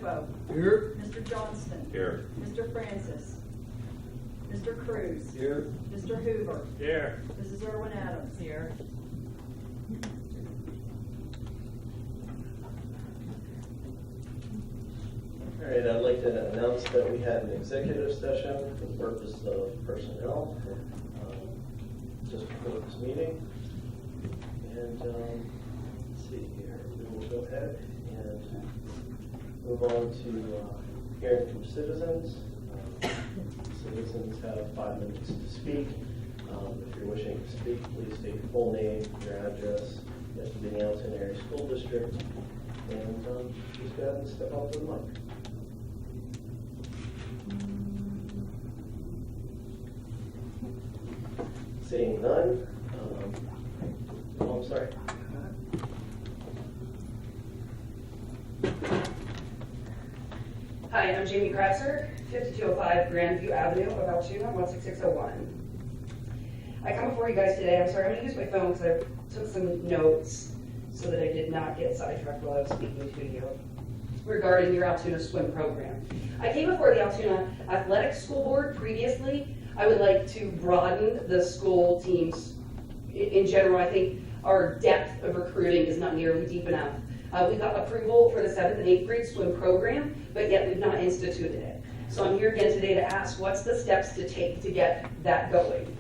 Campo. Here. Mr. Johnston. Here. Mr. Francis. Mr. Cruz. Here. Mr. Hoover. Here. Mrs. Irwin Adams. Here. All right, I'd like to announce that we had an executive session for the purpose of personnel just before this meeting. And let's see here, we will go ahead and move on to hearing from citizens. Citizens have 5 minutes to speak. If you're wishing to speak, please state your full name, your address, you have to be in the Altoona Area School District, and just go ahead and step up to the mic. Seeing none, oh, I'm sorry. Hi, I'm Jamie Kratzer, 5205 Grandview Avenue of Altoona, 16601. I come before you guys today. I'm sorry, I'm going to use my phone because I took some notes so that I did not get sidetracked while I was speaking to you regarding your Altoona swim program. I came before the Altoona Athletic School Board previously. I would like to broaden the school teams in general. I think our depth of recruiting is not nearly deep enough. We got approval for the 7th and 8th grade swim program, but yet we've not instituted it. So I'm here again today to ask what's the steps to take to get that going.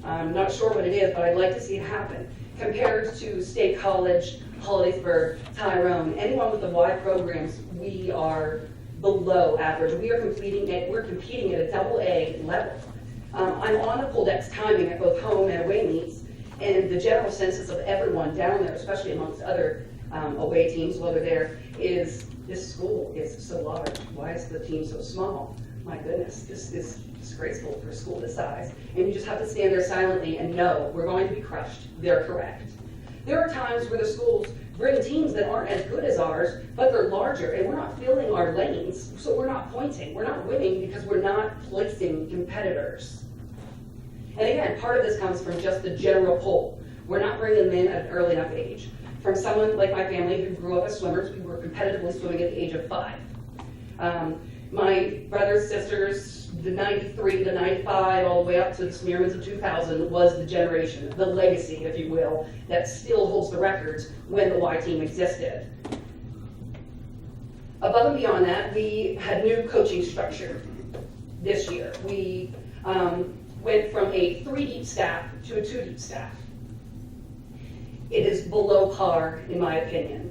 I'm not sure what it is, but I'd like to see it happen. Compared to State College, Hollidaysburg, Tyrone, anyone with the Y programs, we are below average. We're competing at a AA level. I'm on the Poldex timing at both home and away meets, and the general census of everyone down there, especially amongst other away teams, while they're there, is this school is so large. Why is the team so small? My goodness, this is disgraceful for a school this size. And you just have to stand there silently and know we're going to be crushed. They're correct. There are times where the schools bring teams that aren't as good as ours, but they're larger, and we're not filling our lanes, so we're not pointing. We're not winning because we're not placing competitors. And again, part of this comes from just the general pull. We're not bringing them in at an early enough age. From someone like my family who grew up as swimmers, we were competitively swimming at the age of 5. My brothers, sisters, the 93, the 95, all the way up to the Smearmans of 2000 was the generation, the legacy, if you will, that still holds the records when the Y team existed. Above and beyond that, we had new coaching structure this year. We went from a 3-deep staff to a 2-deep staff. It is below par, in my opinion.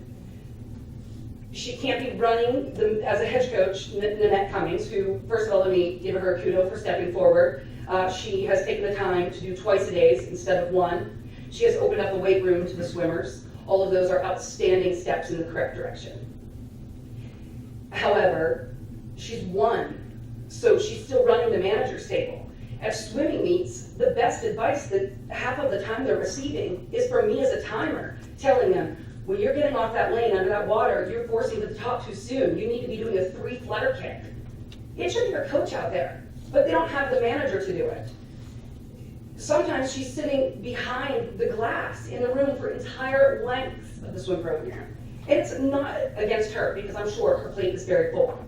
She can't be running as a head coach, Nanette Cummings, who, first of all, let me give her a kudo for stepping forward. She has taken the time to do twice a day instead of one. She has opened up a weight room to the swimmers. All of those are outstanding steps in the correct direction. However, she's one, so she's still running the manager's table. At swimming meets, the best advice that half of the time they're receiving is from me as a timer, telling them, when you're getting off that lane under that water, you're forcing to the top too soon. You need to be doing a 3 flutter kick. It should be your coach out there, but they don't have the manager to do it. Sometimes she's sitting behind the glass in the room for entire lengths of the swim program. And it's not against her, because I'm sure her plate is very full.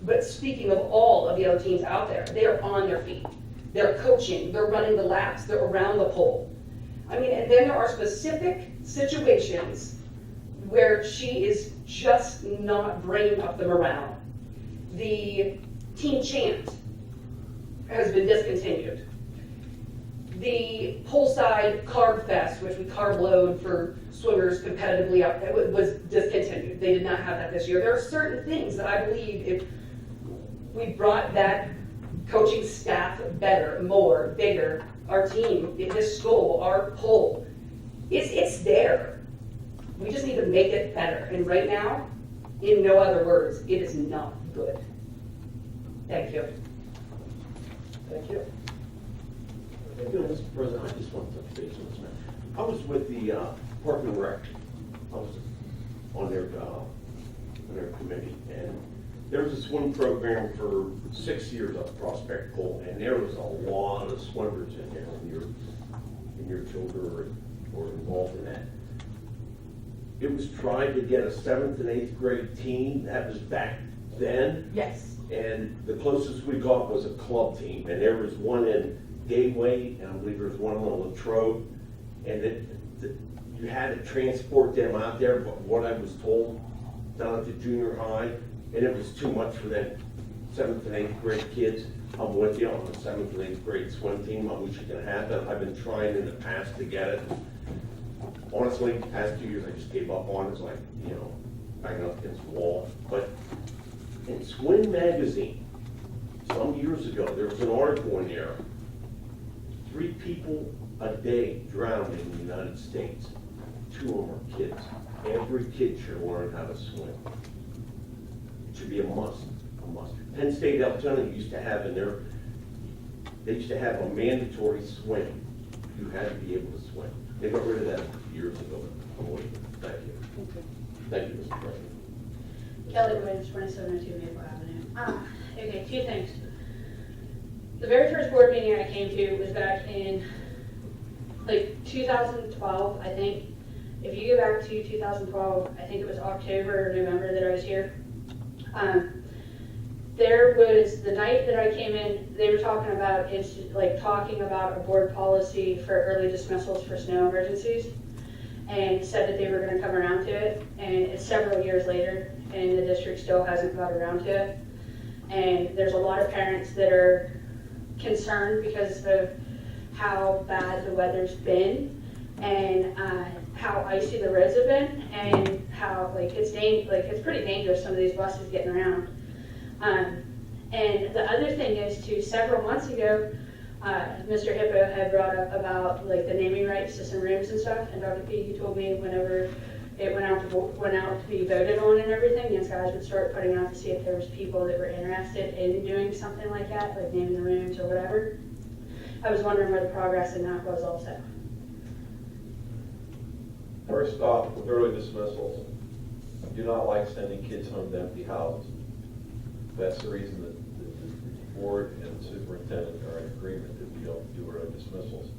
But speaking of all of the other teams out there, they are on their feet. They're coaching, they're running the laps, they're around the pole. I mean, and then there are specific situations where she is just not bringing up the morale. The team chant has been discontinued. The poolside carb fest, which we carb load for swimmers competitively up, it was discontinued. They did not have that this year. There are certain things that I believe if we brought that coaching staff better, more, bigger, our team, this school, our poll, it's there. We just need to make it better. And right now, in no other words, it is not good. Thank you. Thank you. Thank you, Mr. President. I just want to touch base on this, man. I was with the Park and Rec. I was on their committee, and there was a swim program for 6 years up Prospect Pool, and there was a lot of swimmers in there, and your children were involved in that. it was trying to get a 7th and 8th grade team. That was back then. Yes. And the closest we got was a club team. And there was one in Gateway, and I believe there was one in Latrobe. And you had to transport them out there, but what I was told, down at the junior high, and it was too much for them 7th and 8th grade kids. I'm with you on the 7th and 8th grade swim team. I wish it could happen. I've been trying in the past to get it. Honestly, the past 2 years I just gave up on it. It's like, banging up against the wall. But in Swim Magazine, some years ago, there was an article in there, 3 people a day drowned in the United States. 2 of them are kids. Every kid should learn how to swim. It should be a must. Penn State Altoona used to have they used to have a mandatory swim. You had to be able to swim. They got rid of that years ago. Thank you. Thank you, Mr. President. Kelly Williams, 2702 Maple Avenue. Okay, 2 things. The very first board meeting I came to was back in 2012, I think. If you go back to 2012, I think it was October or November that I was here. There was, the night that I came in, they were talking about, talking about a board policy for early dismissals for snow emergencies, and said that they were going to come around to it, and it's several years later, and the district still hasn't got around to it. And there's a lot of parents that are concerned because of how bad the weather's been, and how icy the roads have been, and how it's pretty dangerous, some of these buses getting around. And the other thing is, several months ago, Mr. Hippo had brought up about the naming rights to some rooms and stuff, and Dr. P, you told me whenever it went out to be voted on and everything, you guys would start putting out to see if there was people that were interested in doing something like that, like naming the rooms or whatever. I was wondering where the progress in that was also. First off, with early dismissals, I do not like sending kids home to empty houses. That's the reason that the board and the superintendent are in agreement that we don't do early dismissals.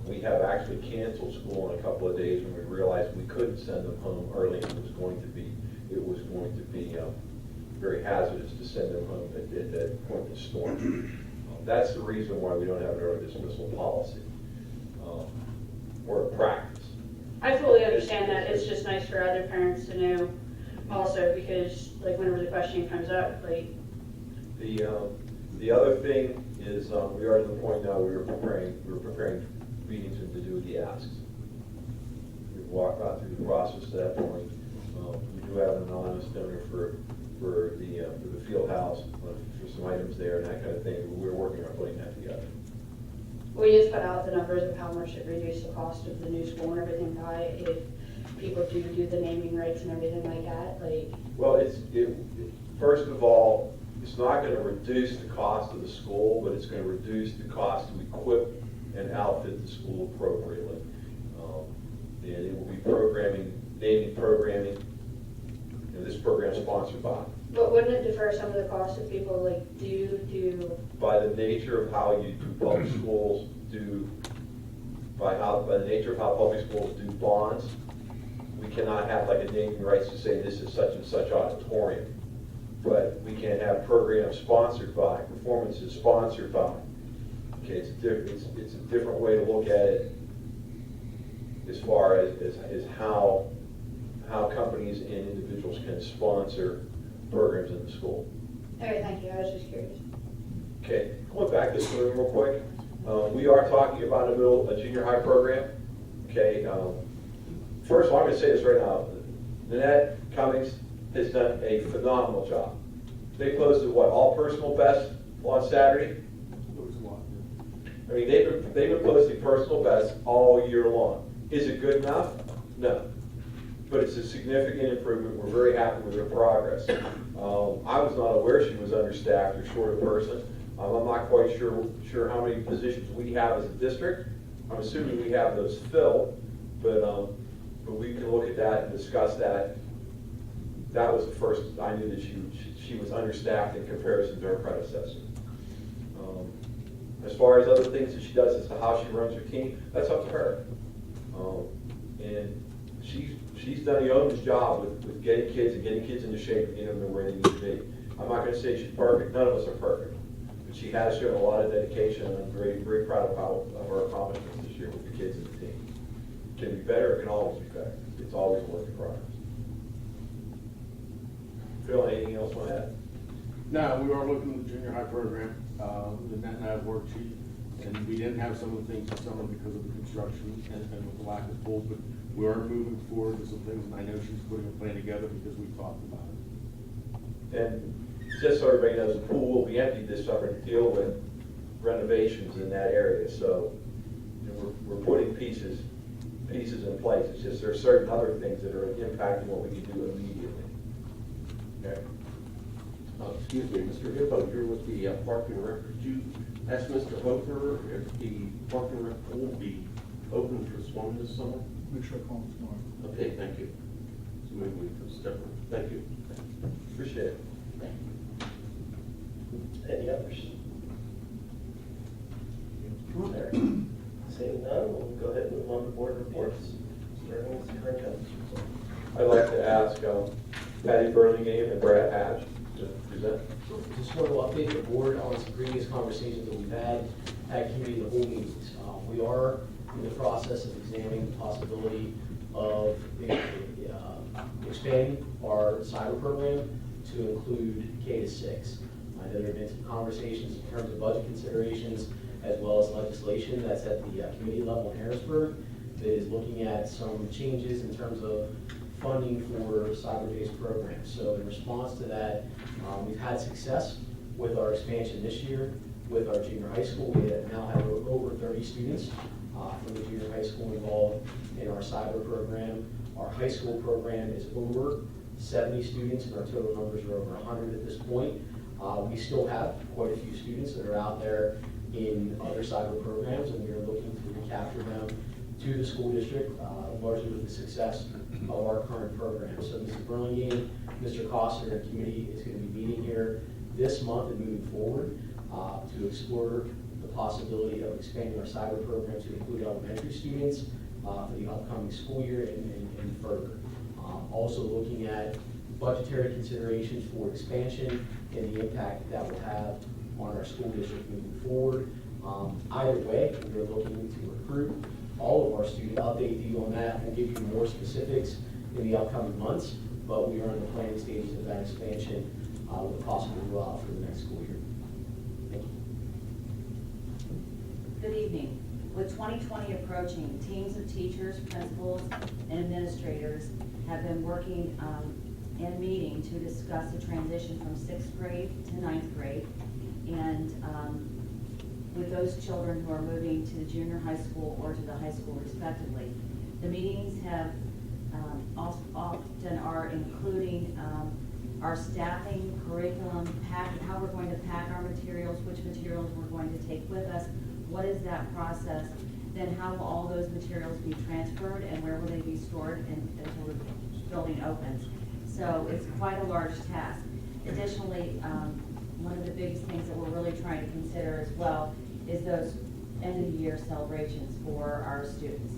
We have actually canceled school in a couple of days when we realized we couldn't send them home early. It was going to be very hazardous to send them home at that point in the storm. That's the reason why we don't have an early dismissal policy or practice. I fully understand that. It's just nice for other parents to know also, because whenever the question comes up, the other thing is we are to the point now we're preparing meetings to do the asks. We've walked out through the process at that point. We do have an anonymous donor for the field house for some items there and that kind of thing. We're working on putting that together. we just put out the numbers of how much it reduced the cost of the new school and everything by if people do the naming rights and everything like that, Well, first of all, it's not going to reduce the cost of the school, but it's going to reduce the cost to equip and outfit the school appropriately. And it will be naming programming, and this program is sponsored by. But wouldn't it defer some of the costs if people do? By the nature of how you do public schools by the nature of how public schools do bonds, we cannot have a naming rights to say this is such and such auditorium. But we can have programs sponsored by, performances sponsored by. Okay, it's a different way to look at it as far as how companies and individuals can sponsor programs in the school. Okay, thank you. I was just curious. Okay, going back this way real quick. We are talking about a junior high program. Okay, first of all, I'm going to say this right now. Nanette Cummings has done a phenomenal job. They posted all personal bests on Saturday? I mean, they've been posting personal bests all year long. Is it good enough? No. But it's a significant improvement. We're very happy with her progress. I was not aware she was understaffed or short a person. I'm not quite sure how many positions we have as a district. I'm assuming we have those filled, but we can look at that and discuss that. That was the first I knew that she was understaffed in comparison to her predecessor. As far as other things that she does as to how she runs her team, that's up to her. And she's done the owner's job with getting kids into shape and getting them to where they need to be. I'm not gonna say she's perfect, none of us are perfect, but she has shown a lot of dedication, and I'm very, very proud of her accomplishments this year with the kids and the team. Can be better, it can always be better. It's always a work in progress. Phil, anything else you want to add? No, we are looking at the junior high program, the net and worksheet, and we didn't have some of the things this summer because of the construction and with the lack of pool, but we are moving forward with some things, and I know she's putting a plan together because we've talked about it. And just so everybody knows, the pool will be empty this summer to deal with renovations in that area, so you know, we're putting pieces in place. It's just there are certain other things that are impacting what we can do immediately. Okay. Excuse me, Mr. Hippo, you're with the Park and Rec. Could you ask Mr. Hofer if the Park and Rec pool will be open for swimming this summer? Make sure I call him tomorrow. Okay, thank you. So maybe we can step in. Thank you. Appreciate it. Any others? There. Seeing none, we'll go ahead and move on to board reports. Starting with superintendent. I'd like to ask Patty Burlingame and Brad Hatch to present. Just want to update the board on some previous conversations that we've had at committee of the whole meetings. We are in the process of examining the possibility of expanding our cyber program to include K-6. I know there have been some conversations in terms of budget considerations as well as legislation that's at the committee level in Harrisburg that is looking at some changes in terms of funding for cyber-based programs. So in response to that, we've had success with our expansion this year with our junior high school. We now have over 30 students from the junior high school involved in our cyber program. Our high school program is over 70 students, and our total numbers are over 100 at this point. We still have quite a few students that are out there in other cyber programs, and we are looking to recapture them to the school district, largely with the success of our current program. So Mr. Burlingame, Mr. Coster, and the committee is going to be meeting here this month and moving forward to explore the possibility of expanding our cyber program to include elementary students for the upcoming school year and further. Also looking at budgetary considerations for expansion and the impact that will have on our school district moving forward. Either way, we are looking to recruit all of our students. I'll update you on that. We'll give you more specifics in the upcoming months, but we are in the planning stages of that expansion with a possible rollout for the next school year. Thank you. Good evening. With 2020 approaching, teams of teachers, principals, and administrators have been working and meeting to discuss the transition from 6th grade to 9th grade. And with those children who are moving to the junior high school or to the high school respectively. The meetings have often are including our staffing, curriculum, how we're going to pack our materials, which materials we're going to take with us, what is that process, then how will all those materials be transferred and where will they be stored until the building opens. So it's quite a large task. Additionally, one of the biggest things that we're really trying to consider as well is those end of the year celebrations for our students,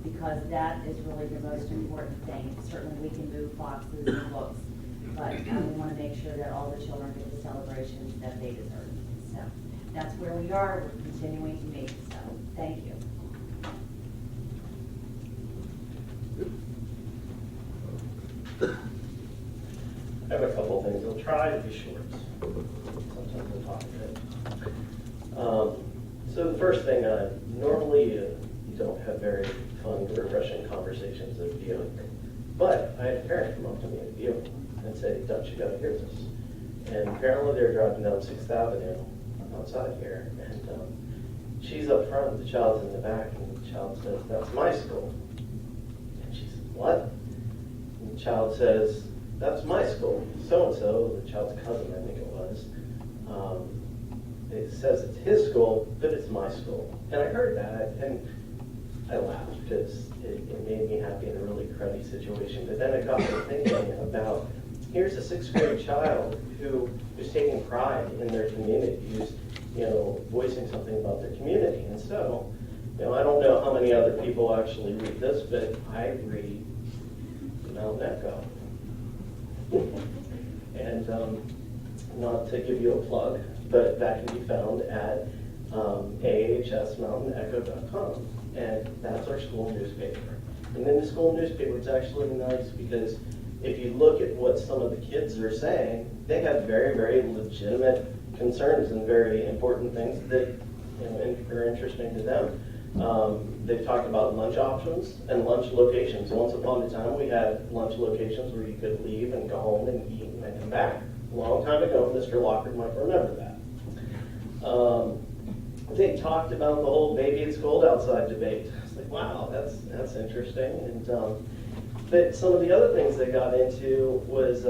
because that is really the most important thing. Certainly we can move boxes and books, but we want to make sure that all the children get the celebrations that they deserve. So that's where we are. We're continuing to meet. So thank you. I have a couple of things. I'll try to be short. Sometimes we'll talk a bit. So the first thing, normally you don't have very fun, refreshing conversations at View. But I had a parent come up to me at View and say, Dutch, you gotta hear this. And apparently they're driving down 6th Avenue outside here. And she's up front, the child's in the back, and the child says, that's my school. And she says, what? And the child says, that's my school. So-and-so, the child's cousin, I think it was, it says it's his school, but it's my school. And I heard that, and I laughed because it made me happy in a really cruddy situation. But then it got me thinking about, here's a 6th grade child who is taking pride in their community, who's, voicing something about their community. And so, I don't know how many other people actually read this, but I read Mountain Echo. And not to give you a plug, but that can be found at ahsmountainecho.com, and that's our school newspaper. And in the school newspaper, it's actually nice because if you look at what some of the kids are saying, they have very, very legitimate concerns and very important things that are interesting to them. They've talked about lunch options and lunch locations. Once upon a time, we had lunch locations where you could leave and go home and eat and then come back. A long time ago, Mr. Lockard might remember that. They talked about the whole baby it's cold outside debate. It's like, wow, that's interesting. And but some of the other things they got into was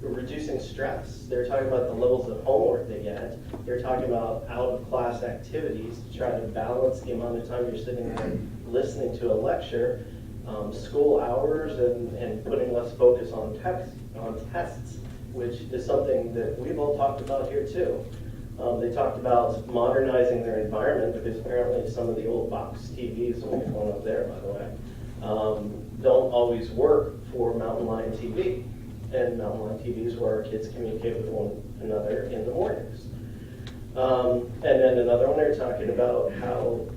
reducing stress. They're talking about the levels of homework they get. They're talking about out-of-class activities to try to balance the amount of time you're sitting there listening to a lecture, school hours, and putting less focus on tests, which is something that we've all talked about here too. They talked about modernizing their environment because apparently some of the old box TVs, and we have one up there by the way, don't always work for Mountain Lion TV. And Mountain Lion TV is where our kids communicate with one another in the mornings. And then another one, they're talking about how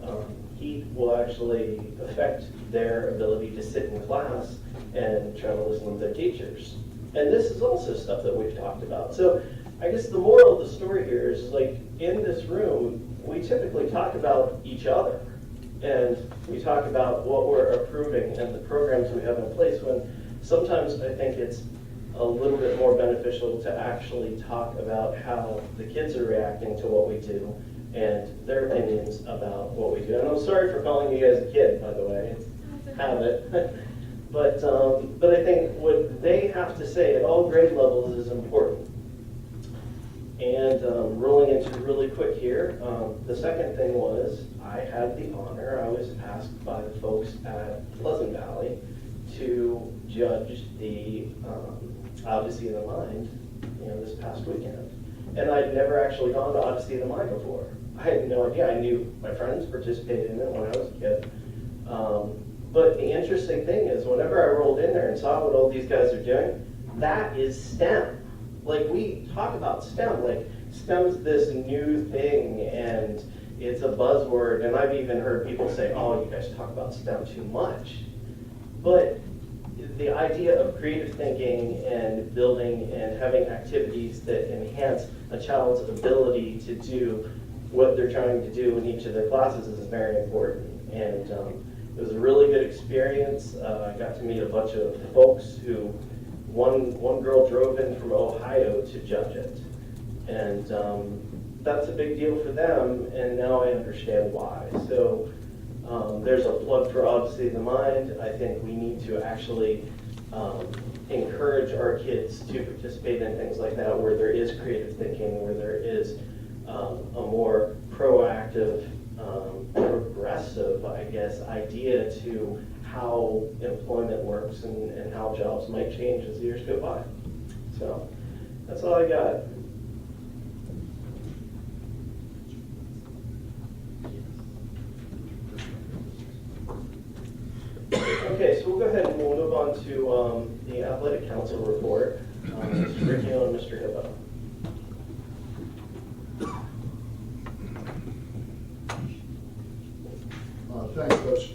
heat will actually affect their ability to sit in class and try to listen to their teachers. And this is also stuff that we've talked about. So I guess the moral of the story here is, like, in this room, we typically talk about each other. And we talk about what we're approving and the programs we have in place, when sometimes I think it's a little bit more beneficial to actually talk about how the kids are reacting to what we do and their opinions about what we do. And I'm sorry for calling you guys a kid, by the way. It's habit. But I think what they have to say at all grade levels is important. And rolling into really quick here, the second thing was I had the honor, I was asked by the folks at Pleasant Valley to judge the Odyssey of the Mind, this past weekend. And I'd never actually gone to Odyssey of the Mind before. I had no idea. I knew my friends participated in it when I was a kid. But the interesting thing is, whenever I rolled in there and saw what all these guys are doing, that is STEM. Like, we talk about STEM, like STEM's this new thing and it's a buzzword, and I've even heard people say, oh, you guys talk about STEM too much. But the idea of creative thinking and building and having activities that enhance a child's ability to do what they're trying to do in each of their classes is very important. And it was a really good experience. I got to meet a bunch of folks who, one girl drove in from Ohio to judge it. And that's a big deal for them, and now I understand why. So there's a plug for Odyssey of the Mind. I think we need to actually encourage our kids to participate in things like that, where there is creative thinking, where there is a more proactive, progressive, I guess, idea to how employment works and how jobs might change as the years go by. So that's all I got. Okay, so we'll go ahead and we'll move on to the Athletic Council report. Mr. Riccio and Mr. Hippo. Thanks, Coach.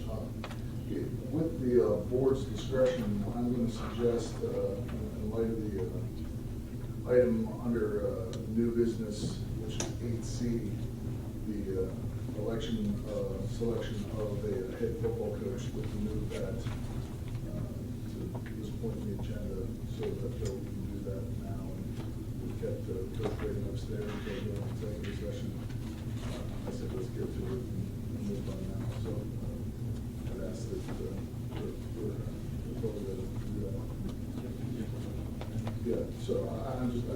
With the board's discretion, I'm going to suggest, in light of the item under new business, which is 8C, the selection of a head football coach, that we move that to this point in the agenda, so that we can do that now. And we kept Coach Braden upstairs until the executive session. I said, let's get to it and move on now. So I'd ask that we're told to do that. Yeah, so I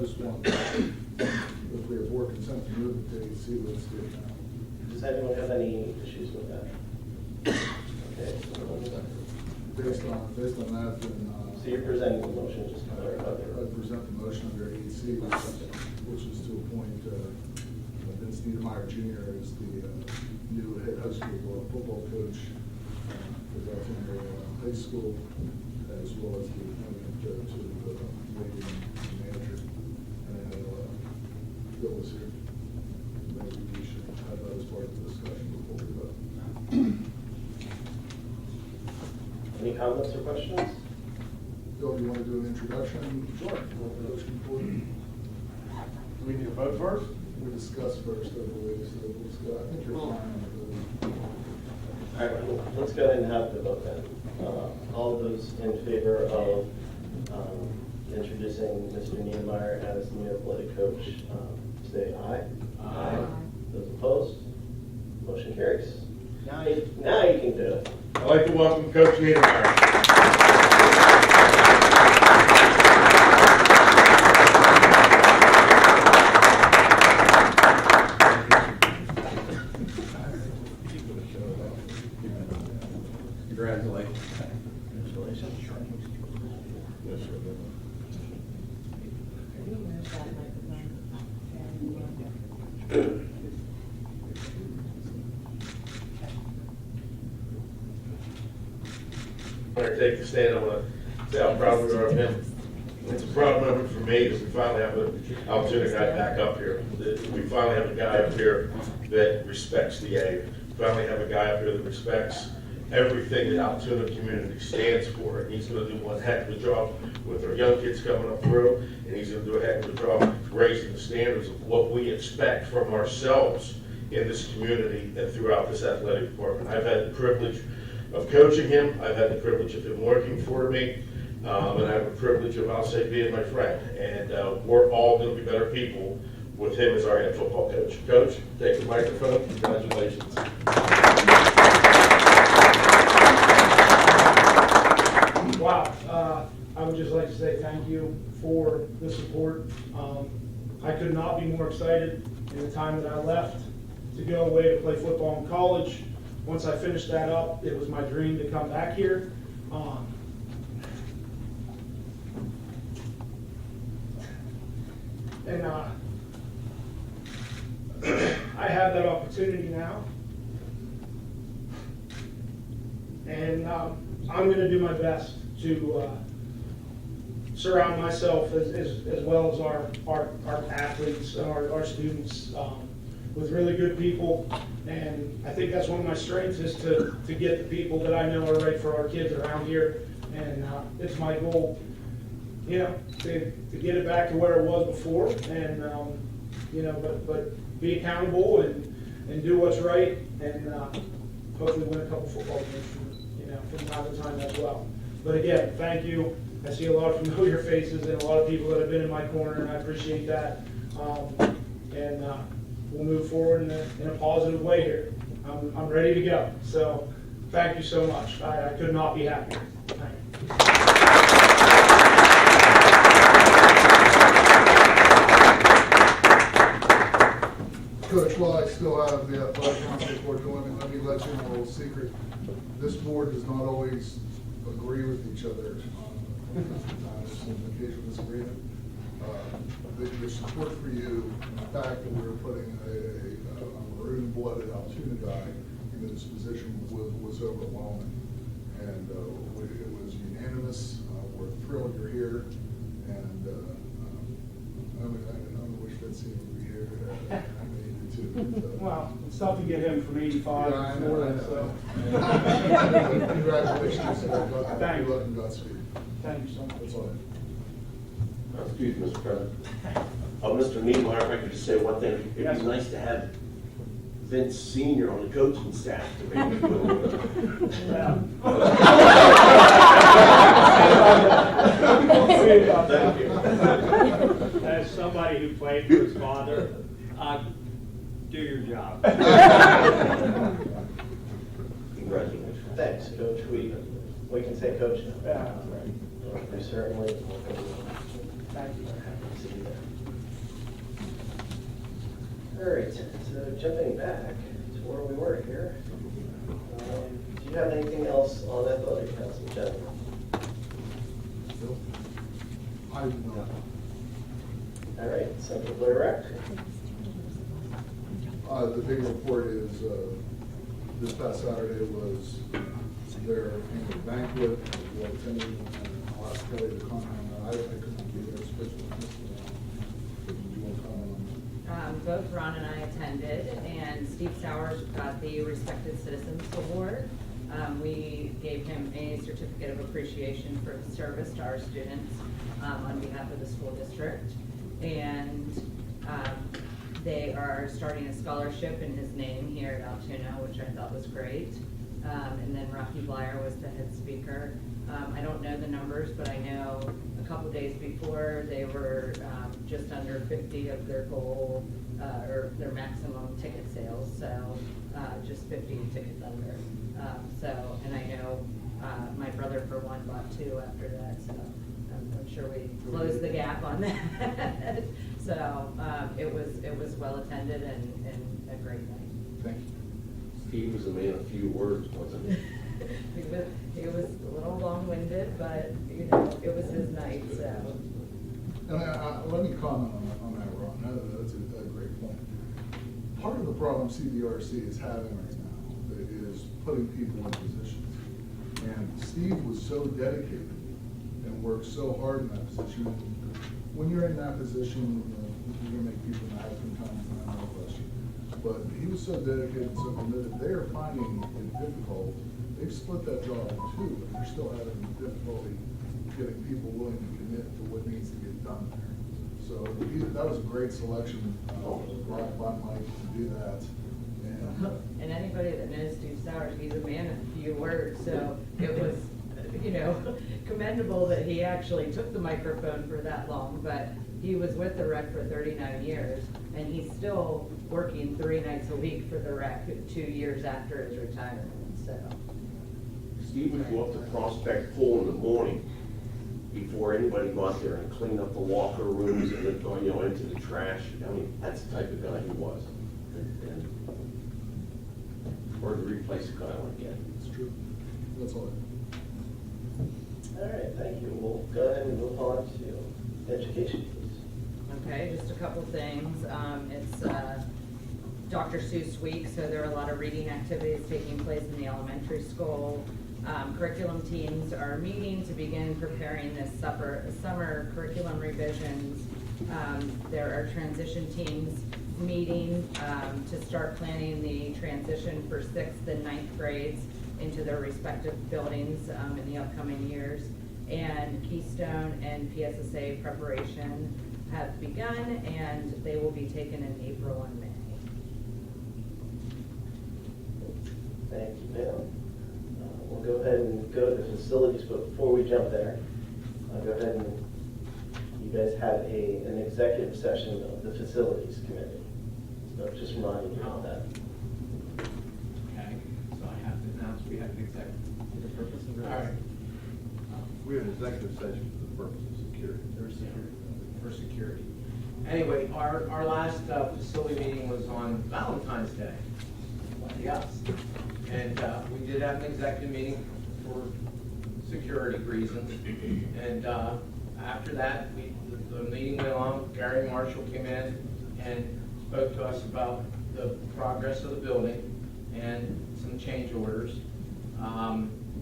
just want, if we have board consent to move it to 8C, let's do it now. Does anyone have any issues with that? Okay. Based on that, then. So you're presenting the motion, just to clarify I there. present the motion under 8C, which is to appoint Vince Niedermeyer Jr. as the new head high school football coach for Altoona High School at as well as the appointment to the committee and manager. And Bill is here. Maybe we should have that as part of the discussion before we vote. Any comments or questions? Bill, do you want to do an introduction? Sure. Introduction for you? Do we need to vote first? We discussed first, I believe, so let's go. I think you're fine on the All right, well, let's go ahead and have the vote then. All those in favor of introducing Mr. Niemeyer as the new athletic coach, say aye. Aye. Those opposed? Motion carries. Now you can do it. I'd like to welcome Coach Niedermeyer. Congratulations. Congratulations. Yes, sir. When I take the stand, I want to say how proud we are of him. It's a proud moment for me that we finally have an Altoona guy back up here. That we finally have a guy up here that respects the A. Finally have a guy up here that respects everything that Altoona community stands for. And he's going to do one heck of a job with our young kids coming up through, and he's going to do a heck of a job raising the standards of what we expect from ourselves in this community and throughout this athletic department. I've had the privilege of coaching him. I've had the privilege of him working for me. And I have the privilege of, I'll say, being my friend. And we're all going to be better people with him as our head football coach. Coach, take the microphone. Congratulations. Wow. I would just like to say thank you for the support. I could not be more excited in the time that I left to go away to play football in college. Once I finished that up, it was my dream to come back here. And I have that opportunity now. And I'm going to do my best to surround myself as well as our athletes and our students with really good people. And I think that's one of my strengths is to get the people that I know are right for our kids around here. And it's my goal, you know, to get it back to where it was before, and you know, but be accountable and do what's right, and hopefully win a couple football games from time to time as well. But again, thank you. I see a lot of familiar faces and a lot of people that have been in my corner, and I appreciate that. And we'll move forward in a positive way here. I'm ready to go. So thank you so much. I could not be happier. Thank you. Coach, while I still have the athletic council report going, let me let you know a little secret. This board does not always agree with each other. There's some occasional disagreement. The support for you, and the fact that we're putting a maroon-blooded Altoona guy into this position was overwhelming. And it was unanimous. We're thrilled you're here. And I wish that scene would be here. Well, it's tough to get him from 85 Yeah, I to know, 40, I know. so. Congratulations. Thank you. And Godspeed. Thank you so much. That's all I have. Excuse me, Mr. President. Mr. Niemeyer, if I could just say one thing. It'd Yes. be nice to have Vince Senior on the coaching staff to maybe do a little bit. Thank you. As somebody who played for his father, do your job. Congratulations. Thanks, Coach. We can say Coach now. Yeah. We certainly. Thank you. Happy to see you there. All right, so jumping back to where we were here. Do you have anything else on athletic council, gentlemen? I do not. All right, Central Florida Rec. The big report is, this past Saturday was their annual banquet, well attended, Kelly to comment on that. I couldn't be there, especially on this one. But did you want to comment on that? Both Ron and I attended, and Steve Sowers got the Respected Citizens Award. We gave him a certificate of appreciation for his service to our students on behalf of the school district. And they are starting a scholarship in his name here at Altoona, which I thought was great. And then Rocky Blyer was the head speaker. I don't know the numbers, but I know a couple days before they were just under 50 of their goal or their maximum ticket sales, so just 50 tickets under. And I know my brother for one bought 2 after that, so I'm sure we closed the gap on that. So it was well attended and a great night. Thank you. Steve was a man of few words, wasn't he? He was a little long-winded, but you know, it was his night, so. And let me comment on that, Ron. That's a great point. Part of the problem CBRC is having right now is putting people in positions. And Steve was so dedicated and worked so hard in that position. When you're in that position, you're going to make people mad from time to time, no question. But he was so dedicated and so committed. They are finding it difficult. They've split that job in 2, but they're still having difficulty getting people willing to commit to what needs to get done there. So that was a great selection by Mike to do that. And anybody that knows Steve Sowers, he's a man of few words, so it was, you know, commendable that he actually took the microphone for that long, but he was with the rec for 39 years, and he's still working 3 nights a week for the rec 2 years after his retirement, so. Steve would go up to Prospect Pool in the morning before anybody go out there and clean up the locker rooms and then go, into the trash. I mean, that's the type of guy he was. And or to replace the guy I want to get. It's true. That's all. All right, thank you. We'll go ahead and move on to education, please. Okay, just a couple things. It's Dr. Seuss Week, so there are a lot of reading activities taking place in the elementary school. Curriculum teams are meeting to begin preparing this summer curriculum revisions. There are transition teams meeting to start planning the transition for 6th and 9th grades into their respective buildings in the upcoming years. And Keystone and PSSA preparation have begun, and they will be taken in April and May. Thank you, ma'am. We'll go ahead and go to the facilities, but before we jump there, I'll go ahead and, you guys had an executive session of the facilities committee. So just reminding you of that. Okay, so I have to announce we have an executive for the purpose of. All right. We have an executive session for the purpose of security. For security. Anyway, our last facility meeting was on Valentine's Day. Lucky us. And we did have an executive meeting for security reasons. And after that, the meeting went on. Gary Marshall came in and spoke to us about the progress of the building and some change orders.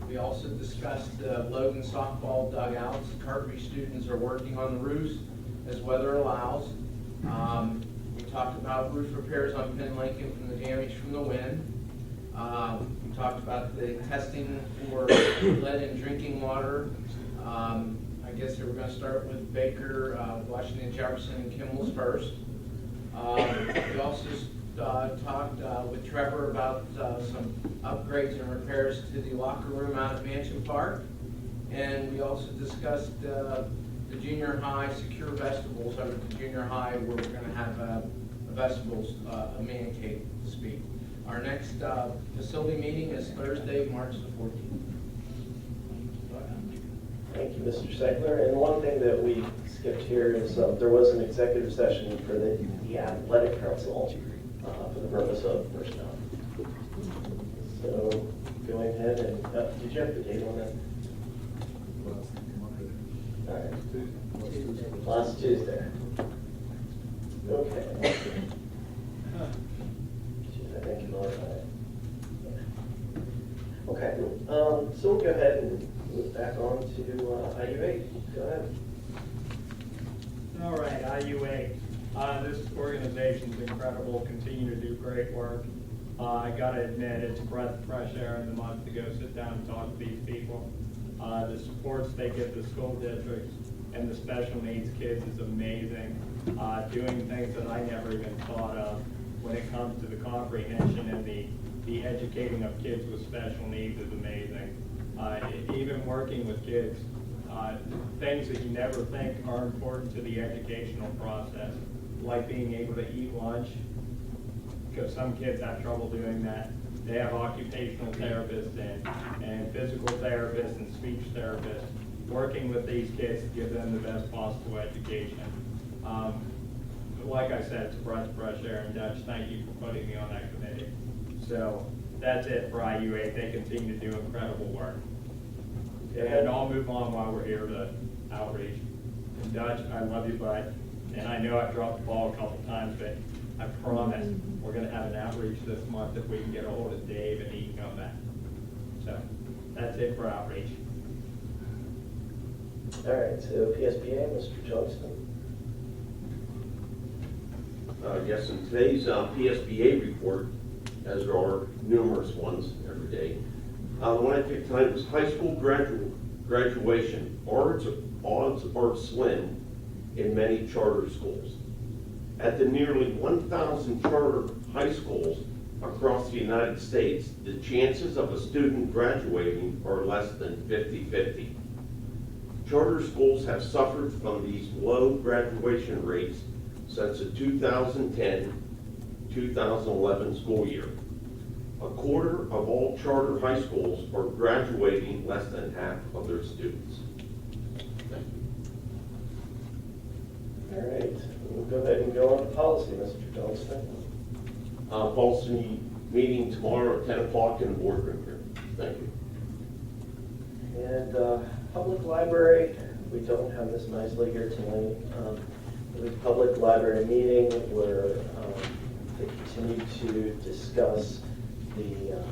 We also discussed the Logan softball dugouts. Cartridge students are working on the roofs as weather allows. We talked about roof repairs on Penn Lincoln from the damage from the wind. We talked about the testing for lead in drinking water. I guess they were going to start with Baker, Washington, Jefferson, and Kimmel's first. We also talked with Trevor about some upgrades and repairs to the locker room out at Mansion Park. And we also discussed the junior high secure vestibules over at the junior high, where we're going to have a vestibules, a man cave to speak. Our next facility meeting is Thursday, March the 14th. Thank you, Mr. Segler. And one thing that we skipped here is there was an executive session for the athletic council for the purpose of personnel. So going ahead and, did you have the date on that? All right. Last Tuesday. Okay. I think you know. Okay. So we'll go ahead and back on to IU8. Go ahead. All right, IUA. This organization's incredible, continue to do great work. I gotta admit, it's a breath of fresh air in the month to go sit down and talk to these people. The supports they give the school districts and the special needs kids is amazing. Doing things that I never even thought of when it comes to the comprehension and the educating of kids with special needs is amazing. Even working with kids, things that you never think are important to the educational process, like being able to eat lunch, because some kids have trouble doing that. They have occupational therapists and physical therapists and speech therapists working with these kids to give them the best possible education. Like I said, it's a breath of fresh air, and Dutch, thank you for putting me on that committee. So that's it for IU8. They continue to do incredible work. And I'll move on while we're here to outreach. And Dutch, I love you, bud. And I know I've dropped the ball a couple times, but I promise we're gonna have an outreach this month if we can get a hold of Dave and he can come back. So that's it for outreach. All right, so PSBA, Mr. Johnston. Yes, in today's PSBA report, as there are numerous ones every day, the one I picked tonight was high school graduation. Odds are slim in many charter schools. At the nearly 1,000 charter high schools across the United States, the chances of a student graduating are less than 50-50. Charter schools have suffered from these low graduation rates since the 2010-2011 school year. A quarter of all charter high schools are graduating less than half of their students. Thank you. All right, we'll go ahead and go on to policy, Mr. Johnston. Policy meeting tomorrow at 10 o'clock in the boardroom here. Thank you. And public library, we don't have this nicely here tonight. It was a public library meeting where they continued to discuss the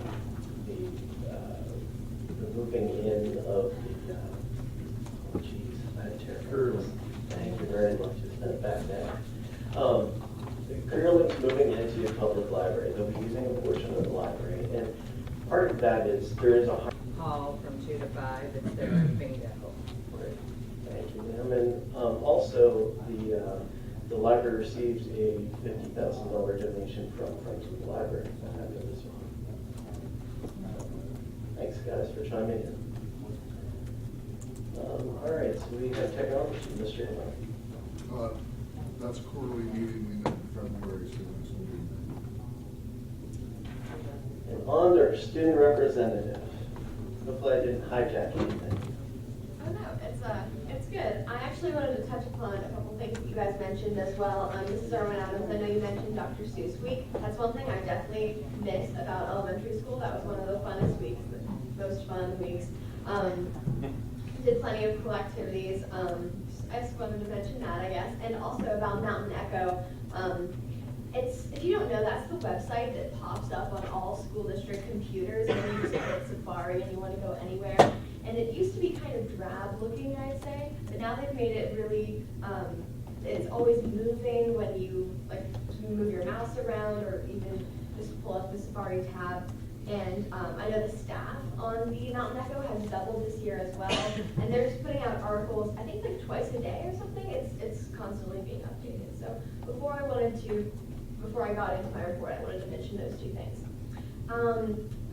moving in of the, oh geez, I had terrible. Thank you very much, it's been back now. Curling's moving into a public library. They'll be using a portion of the library, and part of that is there is a Hall from 2 to 5, it's their bingo. Great, thank you, ma'am. And also, the library received a $50,000 donation from Friends of the Library. I have this one. Thanks, guys, for chiming in. All right, so we have technology, Mr. Kimmel. That's a quarterly meeting in February, so it's going to be. And under student representative, hopefully I didn't hijack anything. Oh no, it's good. I actually wanted to touch upon a couple things that you guys mentioned as well. Mrs. Irwin Adams, I know you mentioned Dr. Seuss Week. That's one thing I definitely miss about elementary school. That was one of the funnest weeks, the most fun weeks. Did plenty of cool activities. I just wanted to mention that, I guess. And also about Mountain Echo. If you don't know, that's the website that pops up on all school district computers when you just hit Safari and you want to go anywhere. And it used to be kind of drab looking, I'd say, but now they've made it really, it's always moving when you move your mouse around or even just pull up the Safari tab. And I know the staff on the Mountain Echo has doubled this year as well. And they're just putting out articles, I think like twice a day or something. It's constantly being updated. So before I got into my report, I wanted to mention those two things.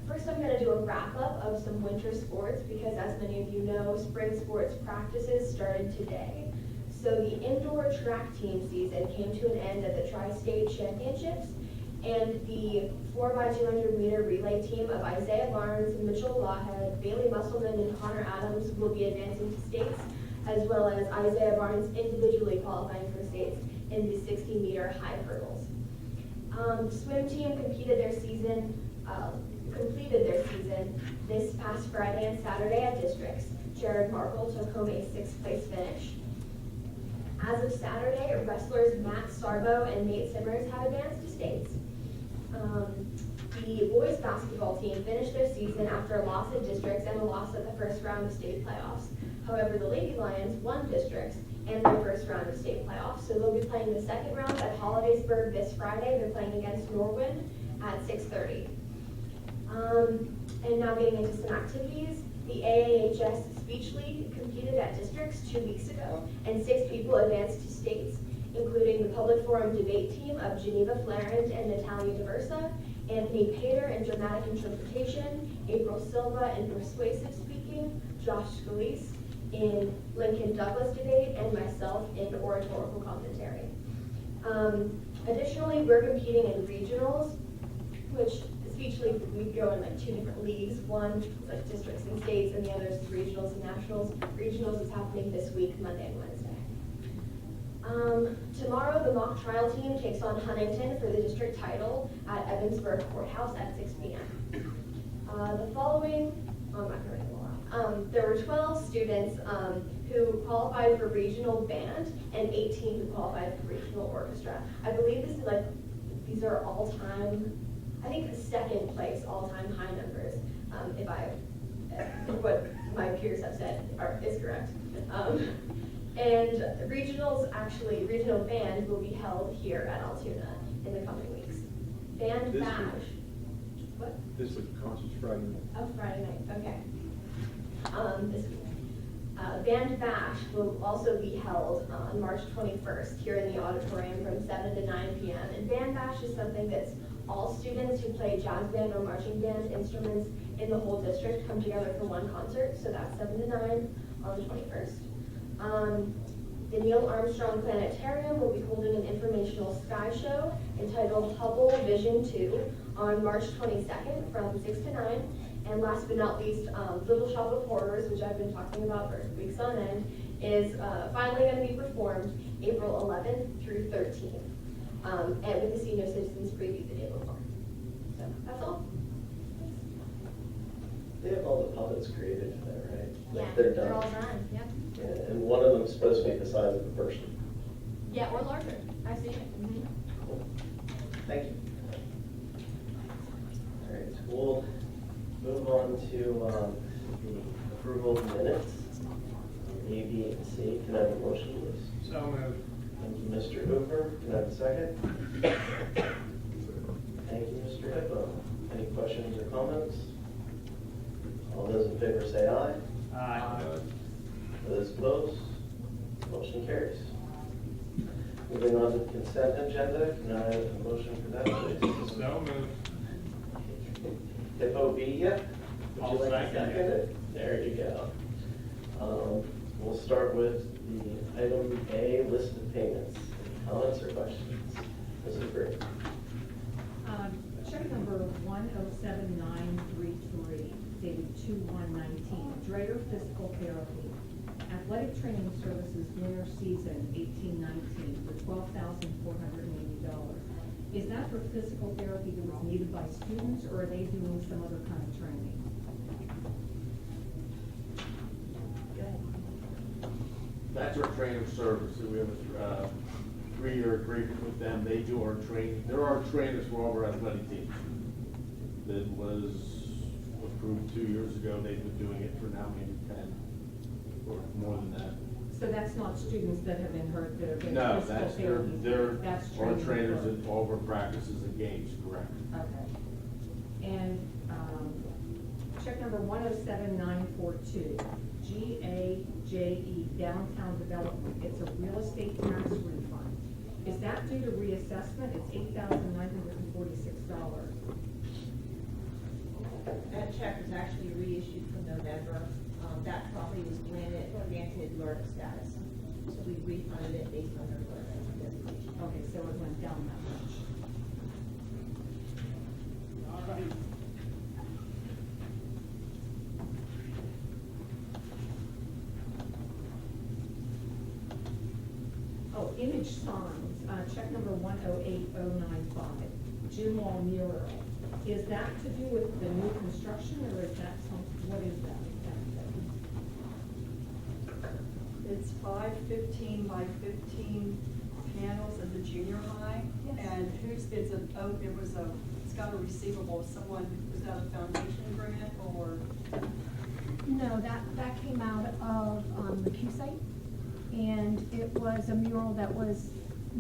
First, I'm going to do a wrap-up of some winter sports because, as many of you know, spring sports practices started today. So the indoor track team season came to an end at the Tri-State Championships, and the 4x200 meter relay team of Isaiah Barnes, Mitchell Lawhead, Bailey Musselman, and Connor Adams will be advancing to states, as well as Isaiah Barnes individually qualifying for states in the 60-meter high hurdles. Swim team completed their season this past Friday and Saturday at districts. Jared Markle took home a 6th place finish. As of Saturday, wrestlers Matt Sarbo and Nate Simmers have advanced to states. The boys basketball team finished their season after a loss at districts and a loss at the first round of state playoffs. However, the Lady Lions won districts and their first round of state playoffs, so they'll be playing the second round at Hollidaysburg this Friday. They're playing against Norwin at 6:30. And now getting into some activities. The AAHS Speech League competed at districts 2 weeks ago, and 6 people advanced to states, including the Public Forum debate team of Geneva Flarand and Natalia Diversa, Anthony Pater in dramatic interpretation, April Silva in persuasive speaking, Josh Scalise in Lincoln Douglas debate, and myself in oratorical commentary. Additionally, we're competing in regionals, which Speech League, we go in like 2 different leagues. One is like districts and states, and the other is regionals and nationals. Regionals is happening this week, Monday and Wednesday. Tomorrow, the mock trial team takes on Huntington for the district title at Evansburg Courthouse at 6 p.m. The following, I'm not going to read them all out. There were 12 students who qualified for regional band and 18 who qualified for regional orchestra. I believe this is like, these are all-time, I think second place all-time high numbers, if what my peers have said is correct. And regional band will be held here at Altoona in the coming weeks. Band This bash. week. What? This week, concert's Friday night. Oh, Friday night, okay. This week. Band bash will also be held on March 21st here in the auditorium from 7 to 9 p.m. And band bash is something that's all students who play jazz band or marching band instruments in the whole district come together for one concert. So that's 7 to 9 on the 21st. The Neil Armstrong Planetarium will be holding an informational sky show entitled Hubble Vision 2 on March 22nd from 6 to 9. And last but not least, Little Shop of Horrors, which I've been talking about for weeks on end, is finally going to be performed April 11th through 13th, and with the senior citizens preview the day before. So that's all. They have all the puppets created for that, right? Yeah, Like they're they're all done. done. Yeah. Yeah, and one of them's supposed to be the size of a person. Yeah, or larger. I've seen it. Mm-hmm. Cool. Thank you. All right, we'll move on to the approval of minutes. A, B, and C. Can I have a motion, please? So moved. Thank you, Mr. Hoover. Can I have a second? Thank you, Mr. Hippo. Any questions or comments? All those in favor say aye. Aye. Those opposed? Motion carries. Moving on to the consent agenda. Can I have a motion for that, please? So moved. Hippo B yet? Would I'll you like to second second it? There you go. We'll start with the item A, list of payments. Comments or questions? This is great. Check number 107933, dated 2/1/19, Dreyer Physical Therapy, Athletic Training Services Winter Season 18-19 for $12,480. Is that for physical therapy that was needed by students, or are they doing some other kind of training? That's our training service, we have a 3-year agreement with them, they do our training, they're our trainers for all our athletic teams. That was approved 2 years ago, they've been doing it for now maybe 10, or more than that. So that's not students that have been hurt, that have been No, physical that's, therapy? they're That's our training trainers for- at all of our practices and games, correct. Okay. And check number 107942, GAJE Downtown Development. It's a real estate tax refund. Is that due to reassessment? It's $8,946. That check was actually reissued from November. That property was granted LERC status. So we refunded it based on their LERC designation. Okay, so it went down that much. All right. Oh, image signs, check number 108095, gym wall mural. Is that to do with the new construction, or is that what is that exactly? It's 515 by 15 panels at the junior high? Yes. And it's got a receivable, was that a foundation grant or? No, that came out of the Q site, and it was a mural that was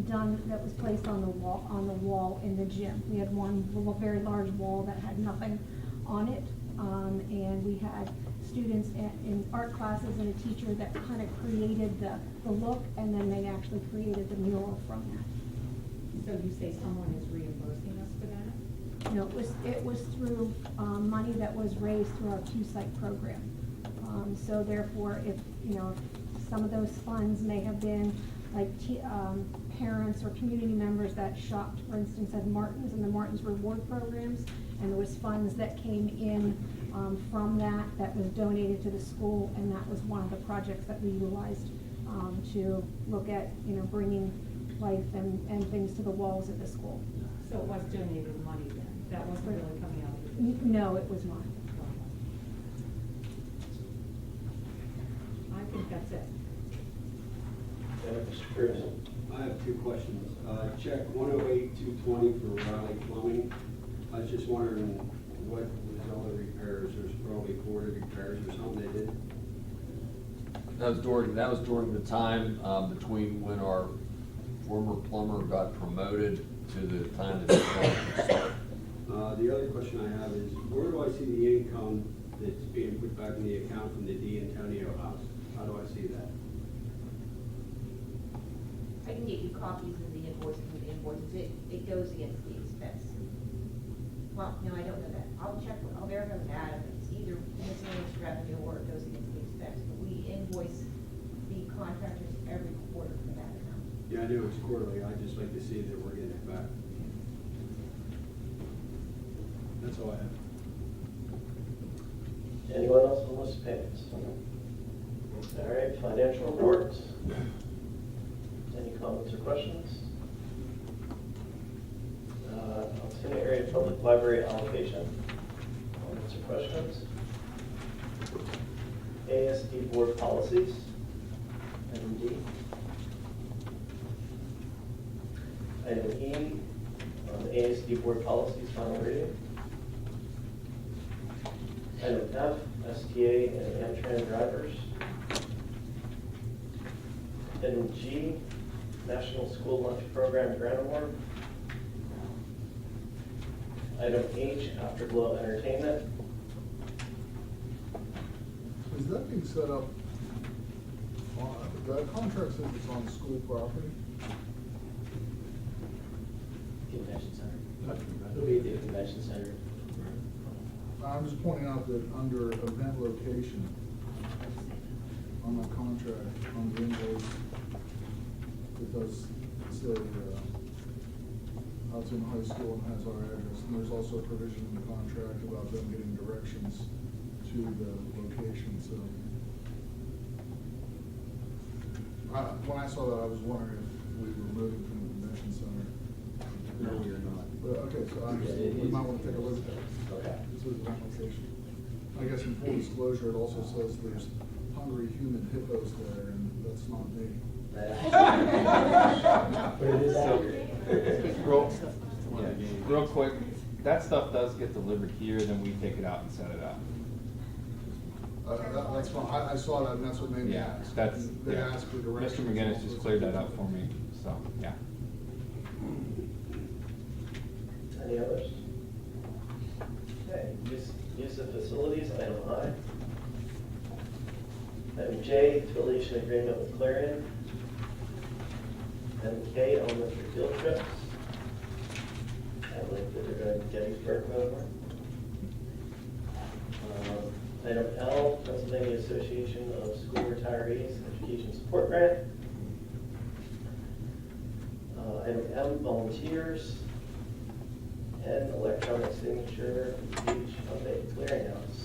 done, that was placed on the wall in the gym. We had one very large wall that had nothing on it, and we had students in art classes and a teacher that kind of created the look, and then they actually created the mural from that. So you say someone is reimbursing us for that? No, it was through money that was raised through our Q-Site program. So therefore, if some of those funds may have been like parents or community members that shopped, for instance, at Martin's and the Martin's reward programs, and there was funds that came in from that was donated to the school, and that was one of the projects that we utilized to look at, bringing life and things to the walls of the school. So it was donated money then? That wasn't really coming out of the district? No, it was not. I think that's it. Mr. Cruz? I have two questions. Check 108-220 for Riley Plumbing. I was just wondering what was all the repairs? There's probably quarter repairs or something they did. That was during the time between when our former plumber got promoted to the time that he started. The other question I have is, where do I see the income that's being put back in the account from the D'Antonio house? How do I see that? I can get you copies of the invoices with the invoices. It goes against the expense. Well, no, I don't know that. I'll verify with Adam. It's either miscellaneous revenue or it goes against the expense. But we invoice the contractors every quarter for that amount. Yeah, I knew it's quarterly. I'd just like to see that we're getting it back. That's all I have. Anyone else on the list of payments? All right, financial reports. Any comments or questions? Altoona Area Public Library allocation. Comments or questions? AASD board policies. Item D. Item E, on the AASD board policies, final reading. Item F, STA and Amtran drivers. Item G, National School Lunch Program Grant Award. Item H, Afterglow Entertainment. Is that being set up, the contract says it's on school property? Convention center. It'll be at the convention center. I'm just pointing out that under event location, on my contract, on the invoice, it does say Altoona High School and has our address. And there's also a provision in the contract about them getting directions to the location, so. When I saw that, I was wondering if we were moving from the convention center. No, we are not. But, okay, so we might want to take a look at that. Okay. This is event location. I guess in full disclosure, it also says there's hungry human hippos there, and that's not me. But it is accurate. Real quick, that stuff does get delivered here, then we take it out and set it up. That's fine. I saw that, and that's what made me Yeah, ask. that's, They yeah. asked for directions. Mr. McGinnis just cleared that up for me, so, yeah. Any others? Okay, use of facilities, item I. Item J, affiliation agreement with Clarion. Item K, elementary field trips. I like that they're going to Gettysburg over. Item L, Pennsylvania Association of School Retirees Education Support Grant. Item M, volunteers. N, electronic signature, H, update clearinghouse.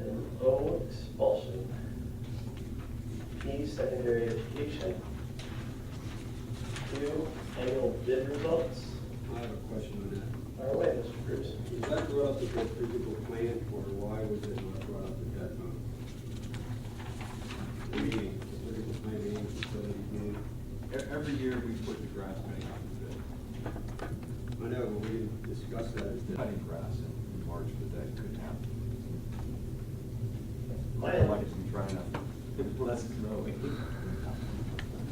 Item O, expulsion. P, secondary education. Q, annual bid results. I have a question on that. Fire away, Mr. Cruz. Was that brought up at the physical plant, or why was it not brought up at that time? The meeting, the physical plant meeting, facility meeting? every year we put the grass cutting out to bid. I know, but we discussed that as cutting grass in March, but that couldn't happen. I'd like it to be dry enough, less growing.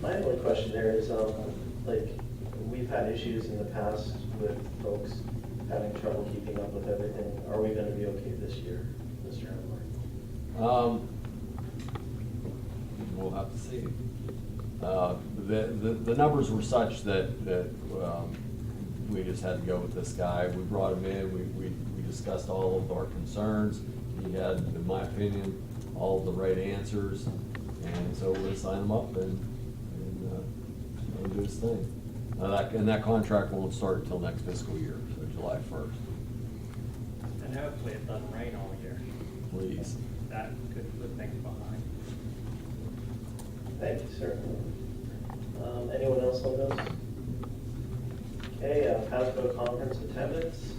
My only question there is, like, we've had issues in the past with folks having trouble keeping up with everything. Are we gonna be okay this year, Mr. Hemler? We'll have to see. The numbers were such that we just had to go with this guy. We brought him in, we discussed all of our concerns. He had, in my opinion, all of the right answers, and so we're gonna sign him up and do his thing. And that contract won't start until next fiscal year, so July 1st. And hopefully it doesn't rain all year. Please. That could put things behind. Thank you, sir. Anyone else on this? Okay, Pasco conference attendance.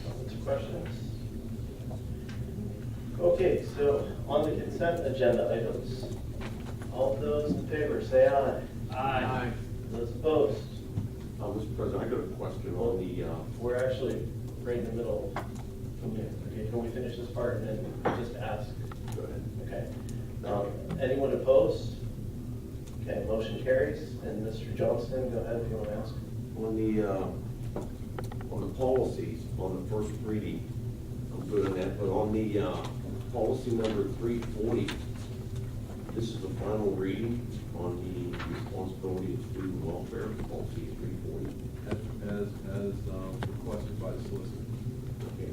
Comments or questions? Okay, so on the consent agenda items, all those in favor say aye. Aye. Those opposed? Mr. President, I got a question on the, We're actually right in the middle. Can we finish this part and then just ask? go ahead. Okay. Anyone opposed? Okay, motion carries. And Mr. Johnston, go ahead if you want to ask. On the policies, on the first reading, I'm good on that, but on the policy number 340, this is the final reading on the responsibility of student welfare, policy 340. As requested by the solicitor.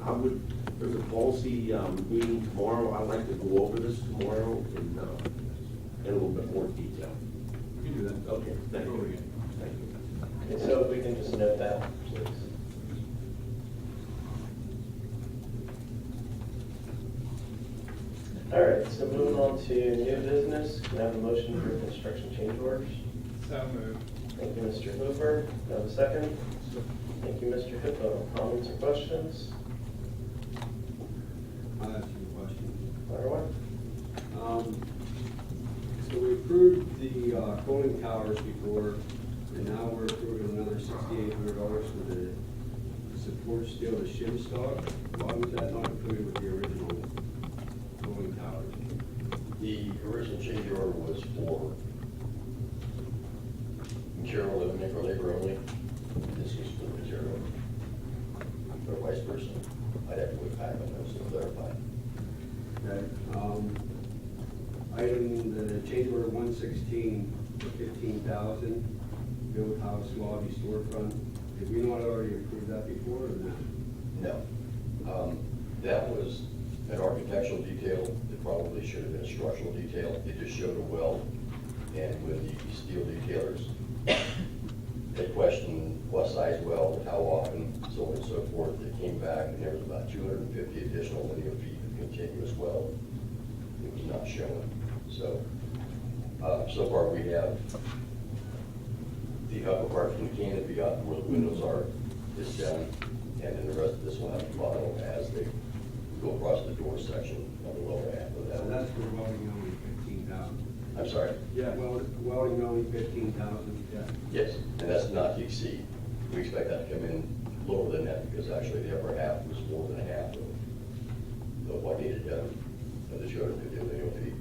Okay, there's a policy meeting tomorrow. I'd like to go over this tomorrow in a little bit more detail. You can do that. Okay, thank Go over you. again. Thank you. Okay, so if we can just note that, please. All right, so moving on to new business, can I have a motion for construction change orders? So moved. Thank you, Mr. Hooper. Can I have a second? Thank you, Mr. Hippo. Comments or questions? I have some questions. Fire away. So we approved the cooling towers before, and now we're approving another $6,800 for the support steel, the shim stock. Why was that not included with the original cooling towers? The original change order was for material and for labor only. This was for material. Or vice versa. I'd have to go back on those to clarify. Okay. Item, the change order 116, for $15,000, build house lobby storefront. Did we not already approve that before or not? No. That was an architectural detail. It probably should have been a structural detail. It just showed a weld. And with the steel detailers, they questioned what size weld, how often, so on and so forth. They came back and there was about 250 additional linear feet of continuous weld. It was not shown. So, so far we have the upper part from the canopy up where the windows are is done, and then the rest of this will have to follow as they go across the door section of the lower half of that. So that's for welding only 15,000. I'm sorry? Yeah, welding only 15,000, yeah. Yes, and that's not to exceed. We expect that to come in lower than that because actually the upper half was more than half of what needed done of the 250 linear feet.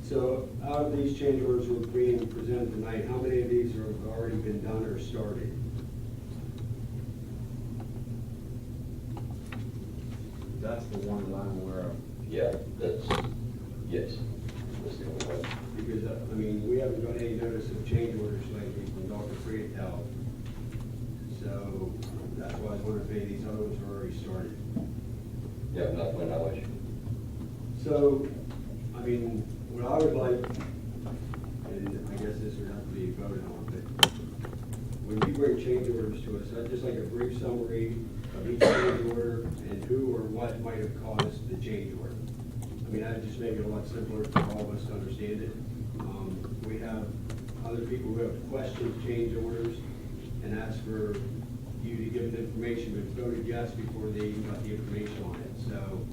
So out of these change orders we're being presented tonight, how many of these have already been done or started? That's the one that I'm aware of. Yeah, yes. That's the only one. Because, I mean, we haven't got any notice of change orders lately from Dr. Freetel. So that's why I was wondering if any of these other ones are already started. Yeah, not to my knowledge. So, I mean, what I would like, and I guess this would have to be voted on, but when you bring change orders to us, I'd just like a brief summary of each change order and who or what might have caused the change order. I mean, that'd just make it a lot simpler for all of us to understand it. We have other people who have questioned change orders and asked for you to give them information, but voted yes before they even got the information on it. So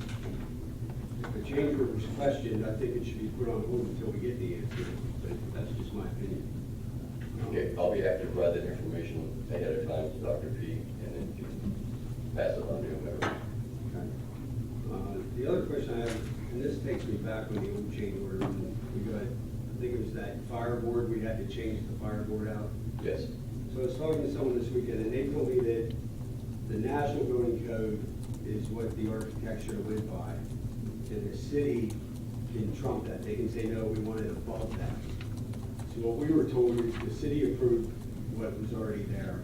if a change order was questioned, I think it should be put on hold until we get the answer. but that's just my opinion. Okay, I'll be happy to provide that information ahead of time to Dr. P, and then you can pass it on to whomever. Okay. The other question I have, and this takes me back when the old change order, when we got, I think it was that fireboard, we had to change the fireboard out. Yes. So I was talking to someone this weekend, and they told me that the national building code is what the architecture went by, and the city can trump that. They can say, no, we want it above that. So what we were told is the city approved what was already there,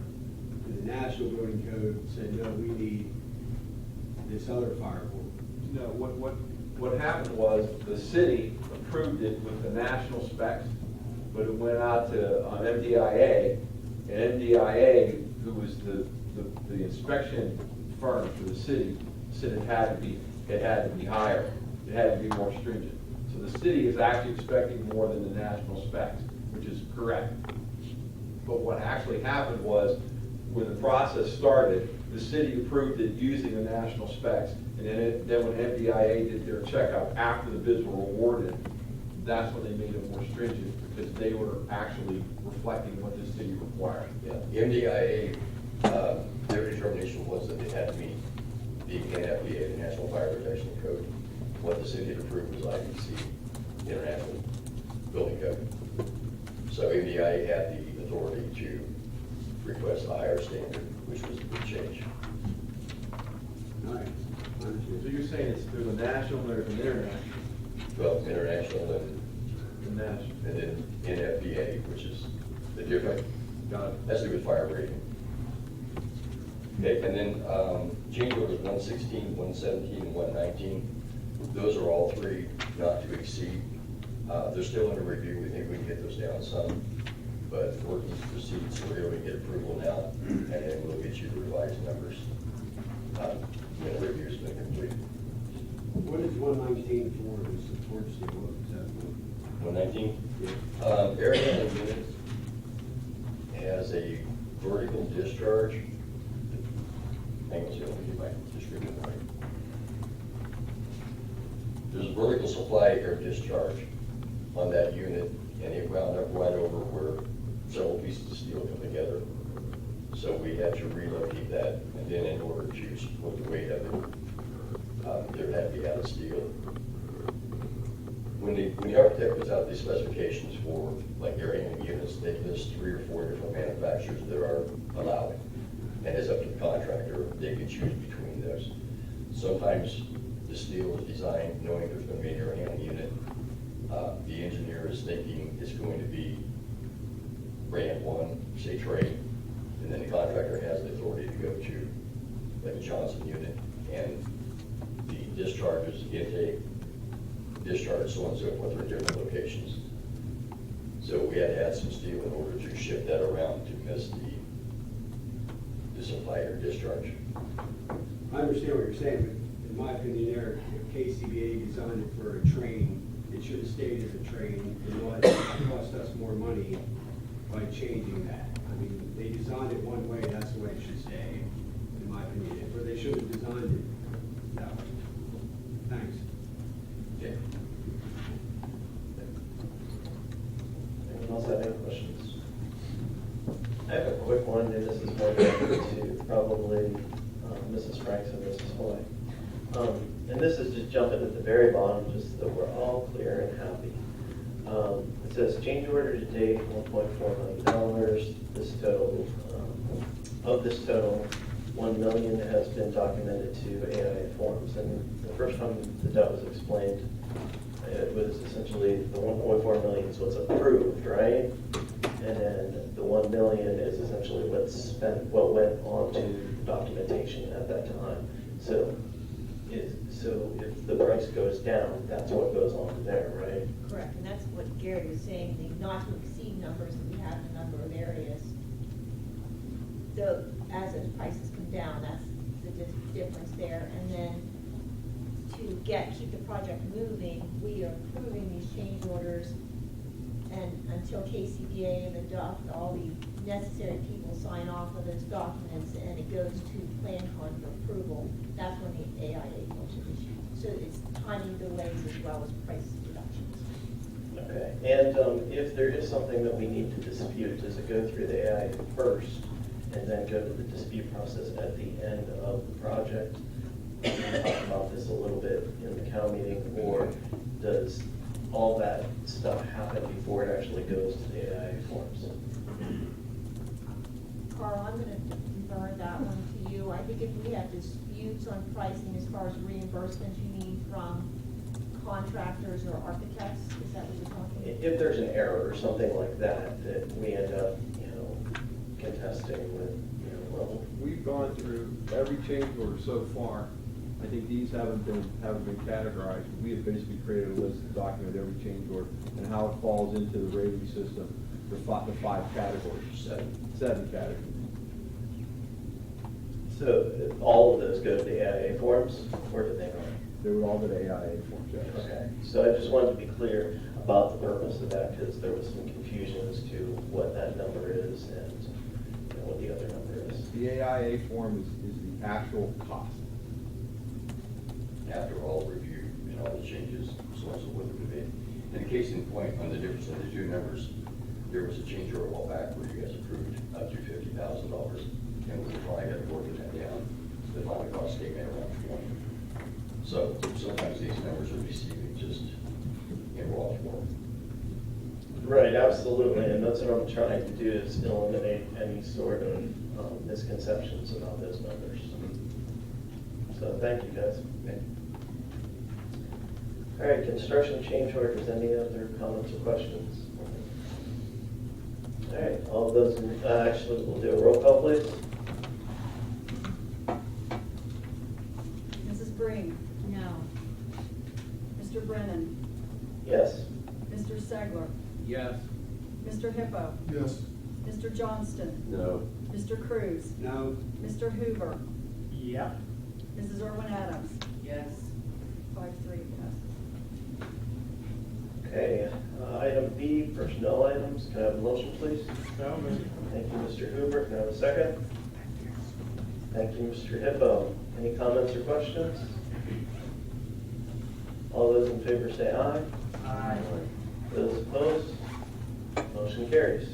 and the national building code said, no, we need this other fireboard. No, what happened was the city approved it with the national specs, but it went out to MDIA, and MDIA, who was the inspection firm for the city, said it had to be higher. It had to be more stringent. So the city is actually expecting more than the national specs, which is correct. But what actually happened was, when the process started, the city approved it using the national specs, and then when MDIA did their checkup after the bids were awarded, that's when they made it more stringent, because they were actually reflecting what the city required. Yeah, the MDIA, their determination was that it had to meet the NFPA, the National Fire Protection Code. What the city had approved was IBC, International Building Code. So MDIA had the authority to request a higher standard, which was a big change. All right. So you're saying it's through the national or the international? Well, international and The national. then NFPA, which is the different, that's to do with fire rating. Okay, and then change orders 116, 117, and 119. Those are all three not to exceed. They're still under review. We think we can get those down some, but working to proceed, so we're going to get approval now, and then we'll get you the revised numbers when the review's been completed. What is 119 for, the support steel, what is that for? 119? Air handling unit has a vertical discharge. Hang on, let me get my description right. There's a vertical supply air discharge on that unit, and it wound up right over where several pieces of steel come together. So we had to relocate that, and then in order to support the weight of it, there had to be added steel. When the architect puts out these specifications for like air handling units, they list 3 or 4 different manufacturers that are allowed. And it's up to the contractor, they can choose between those. Sometimes the steel is designed knowing there's going to be an air handling unit. The engineer is thinking it's going to be brand 1, say trade, and then the contractor has the authority to go to like a Johnson unit, and the discharges, intake, discharge, so on and so forth, are different locations. So we had to add some steel in order to shift that around to miss the supply air discharge. I understand what you're saying, but in my opinion, there, if KCBA designed it for a train, it should have stayed as a train, and what cost us more money by changing that. I mean, they designed it one way, that's the way it should stay, in my opinion, or they should have designed it that way. Thanks. Okay. Anyone else have any questions? I have a quick one, and this is more directed to probably Mrs. Franks and Mrs. Hoy. And this is just jumping at the very bottom, just so we're all clear and happy. It says change order to date, $1.4 million. This total, of this total, $1 million has been documented to AIA forms. And the first time that was explained, it was essentially the 1.4 million is what's approved, right? And then the 1 million is essentially what's spent, what went on to documentation at that time. So if the price goes down, that's what goes on there, right? Correct, and that's what Gary was saying, the not to exceed numbers that we have in a number of areas. So as those prices come down, that's the difference there. And then to keep the project moving, we are approving these change orders, and until KCBA and all the necessary people sign off on those documents and it goes to PlanCon for approval, that's when the AIA forms are issued. So it's timing delays as well as price reductions. Okay, and if there is something that we need to dispute, does it go through the AI first and then go to the dispute process at the end of the project? We talked about this a little bit in the COW meeting, or does all that stuff happen before it actually goes to the AI forms? Carl, I'm gonna defer that one to you. I think if we have disputes on pricing as far as reimbursements, you mean from contractors or architects, is that what you're talking about? If there's an error or something like that, that we end up, contesting with, well, We've gone through every change order so far. I think these haven't been categorized. We have basically created a list to document every change order and how it falls into the rating system, the five categories. Seven categories. so all of those go to the AIA forms, or do they not? They would all go to AIA forms, yes. Okay, so I just wanted to be clear about the purpose of that, because there was some confusion as to what that number is and what the other number is. The AIA form is the actual cost. After all review and all the changes, so on and so forth have been made. And a case in point, on the difference of the two numbers, there was a change order a while back where you guys approved up to $50,000, and we probably had to work that down. The final cost came in around 20. So sometimes these numbers are receiving just in raw form. Right, absolutely, and that's what I'm trying to do, is eliminate any sort of misconceptions about those numbers. So thank you, guys. All right, construction change orders, any other comments or questions? All right, all of those, actually, we'll do a roll call, please. Mrs. Breen? No. Mr. Brennan? Yes. Mr. Segler? Yes. Mr. Hippo? Yes. Mr. Johnston? No. Mr. Cruz? No. Mr. Hoover? Yeah. Mrs. Irwin Adams? Yes. 5-3 passes. Okay, item B, personnel items, can I have a motion, please? So moved. Thank you, Mr. Hoover, can I have a second? Thank you, Mr. Hippo. Any comments or questions? All those in favor say aye. Aye. Those opposed? Motion carries.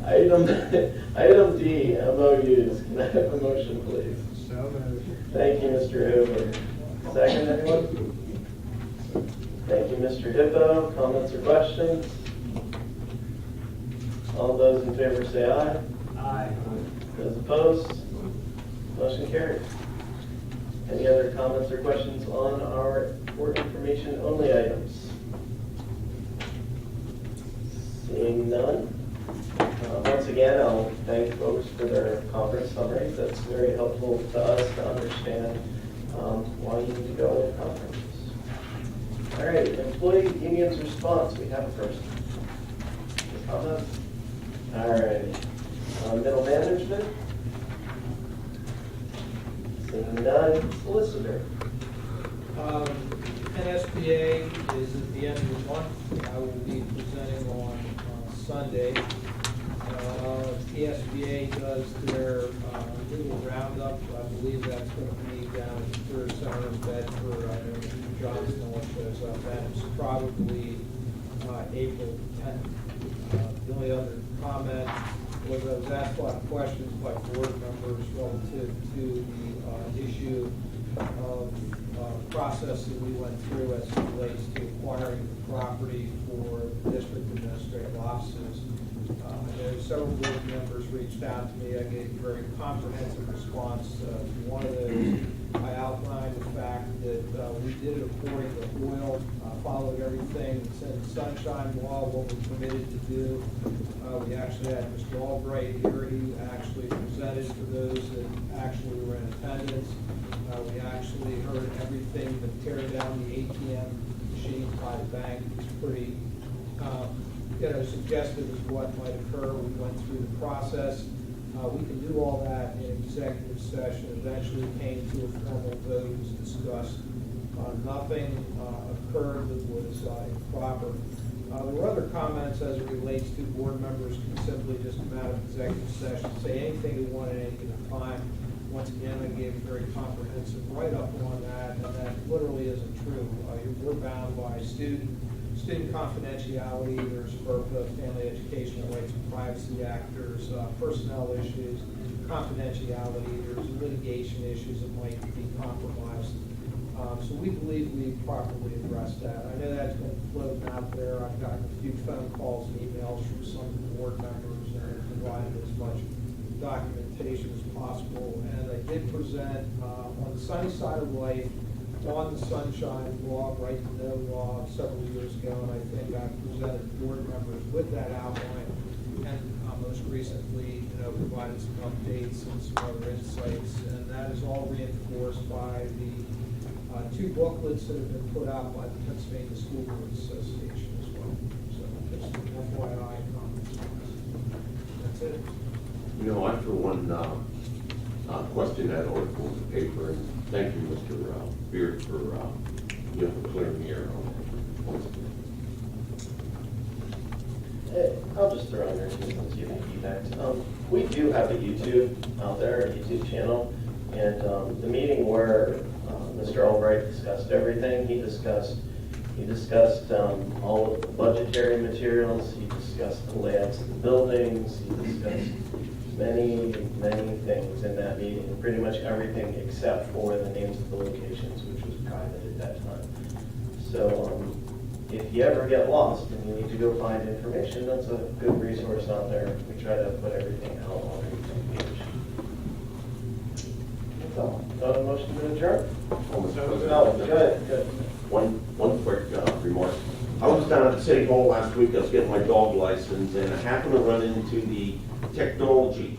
Item D, MOUs. Can I have a motion, please? So moved. Thank you, Mr. Hoover. Second, anyone? Thank you, Mr. Hippo. Comments or questions? All those in favor say aye. Aye. Those opposed? Motion carries. Any other comments or questions on our board information only items? Seeing none. Once again, I'll thank folks for their conference summaries. That's very helpful to us to understand why you need to go to conferences. All right, employee union's response. We have a first. Comments? All right. Middle management? Seeing none. Solicitor? NSBA is at the end of the month. I will be presenting on Sunday. TSBA does their little roundup. I believe that's going to be down at the Career Center in Bedford. I know Mr. Johnston will shows up. That's probably April 10th. The only other comment was I was asked a lot of questions by board members relative to the issue of process that we went through as it relates to acquiring the property for the district administrative offices. I know several board members reached out to me. I gave a very comprehensive response to one of those. I outlined the fact that we did it according to oil, followed everything that's in the Sunshine Law, what we're permitted to do. We actually had Mr. Albright here. He actually presented for those that actually were in attendance. We actually heard everything but tear down the ATM machines by the bank. It was pretty suggestive as what might occur. We went through the process. We can do all that in executive session. Eventually came to a formal vote. It was discussed. Nothing occurred that was improper. There were other comments as it relates to board members can simply just come out of executive session, say anything they want at any given time. once again, I gave a very comprehensive write-up on that, and that literally isn't true. We're bound by student confidentiality, there's FERPA, Family Educational Rights and Privacy Act, there's personnel issues, confidentiality, there's litigation issues that might be compromised. So we believe we properly addressed that. I know that's been floating out there. I've gotten a few phone calls and emails from some of the board members and provided as much documentation as possible. And I did present on the sunny side of life, on the sunshine law, right to know law several years ago, and I think I presented board members with that outline. And most recently, provided some updates and some other insights, and that is all reinforced by the two booklets that have been put out by the Pennsylvania School Board Association as well. So just FYI comments on this. That's it. I for one question that article in the paper, and thank you, Mr. Beard, for for clearing the air on it. I'll just throw in there since you have feedback. We do have a YouTube out there, a YouTube channel, and the meeting where Mr. Albright discussed everything. He discussed all of the budgetary materials. He discussed the layouts of the buildings. He discussed many things in that meeting, pretty much everything except for the names of the locations, which was private at that time. So if you ever get lost and you need to go find information, that's a good resource out there. We try to put everything out on our YouTube page. That's all. Got a motion to adjourn? No, good. One quick remark. I was down at the City Hall last week. I was getting my dog license, and I happened to run into the technology